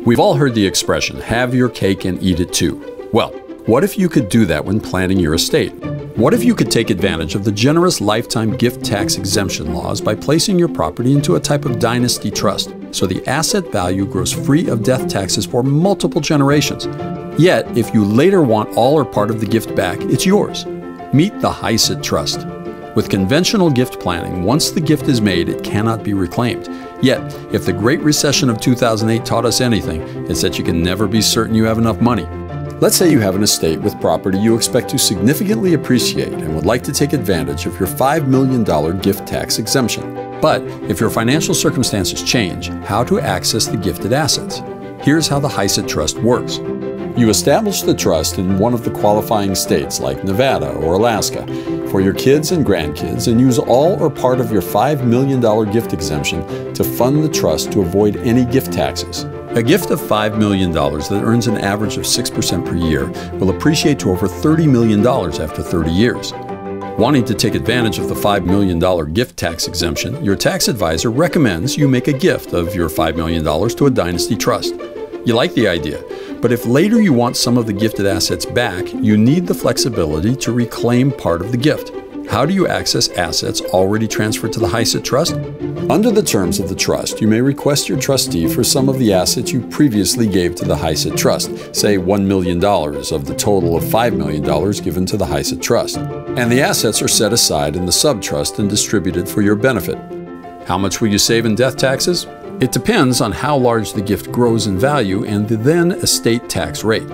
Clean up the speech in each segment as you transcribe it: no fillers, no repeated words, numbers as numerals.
We've all heard the expression, have your cake and eat it too. Well, what if you could do that when planning your estate? What if you could take advantage of the generous lifetime gift tax exemption laws by placing your property into a type of dynasty trust, so the asset value grows free of death taxes for multiple generations? Yet, if you later want all or part of the gift back, it's yours. Meet the HISET Trust. With conventional gift planning, once the gift is made, it cannot be reclaimed. Yet, if the Great Recession of 2008 taught us anything, it's that you can never be certain you have enough money. Let's say you have an estate with property you expect to significantly appreciate and would like to take advantage of your $5 million gift tax exemption. But if your financial circumstances change, how to access the gifted assets? Here's how the HISET Trust works. You establish the trust in one of the qualifying states like Nevada or Alaska for your kids and grandkids and use all or part of your $5 million gift exemption to fund the trust to avoid any gift taxes. A gift of $5 million that earns an average of 6% per year will appreciate to over $30 million after 30 years. Wanting to take advantage of the $5 million gift tax exemption, your tax advisor recommends you make a gift of your $5 million to a dynasty trust. You like the idea, but if later you want some of the gifted assets back, you need the flexibility to reclaim part of the gift. How do you access assets already transferred to the HISET Trust? Under the terms of the trust, you may request your trustee for some of the assets you previously gave to the HISET Trust, say $1 million of the total of $5 million given to the HISET Trust. And the assets are set aside in the subtrust and distributed for your benefit. How much will you save in death taxes? It depends on how large the gift grows in value and the then estate tax rate.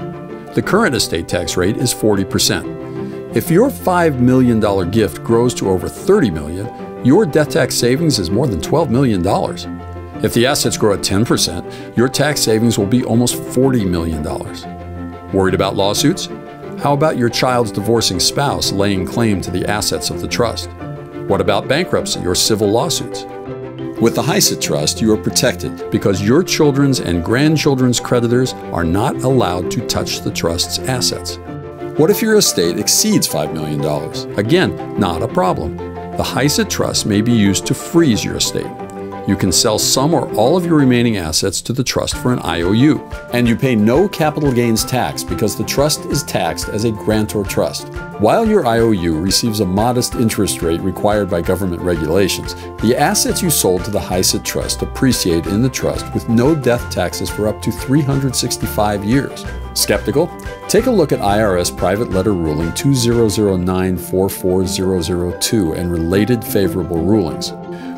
The current estate tax rate is 40%. If your $5 million gift grows to over $30 million, your death tax savings is more than $12 million. If the assets grow at 10%, your tax savings will be almost $40 million. Worried about lawsuits? How about your child's divorcing spouse laying claim to the assets of the trust? What about bankruptcy or civil lawsuits? With the HISET Trust, you are protected because your children's and grandchildren's creditors are not allowed to touch the trust's assets. What if your estate exceeds $5 million? Again, not a problem. The HISET Trust may be used to freeze your estate. You can sell some or all of your remaining assets to the trust for an IOU. And you pay no capital gains tax because the trust is taxed as a grantor trust. While your IOU receives a modest interest rate required by government regulations, the assets you sold to the HISET Trust appreciate in the trust with no death taxes for up to 365 years. Skeptical? Take a look at IRS Private Letter Ruling 200944002 and related favorable rulings.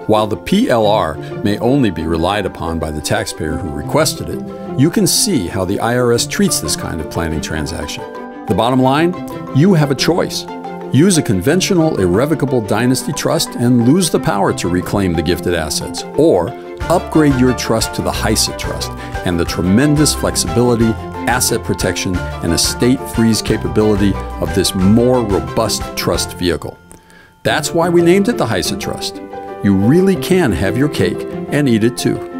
While the PLR may only be relied upon by the taxpayer who requested it, you can see how the IRS treats this kind of planning transaction. The bottom line? You have a choice. Use a conventional irrevocable dynasty trust and lose the power to reclaim the gifted assets, or upgrade your trust to the HISET Trust and the tremendous flexibility, asset protection, and estate freeze capability of this more robust trust vehicle. That's why we named it the HISET Trust. You really can have your cake and eat it too.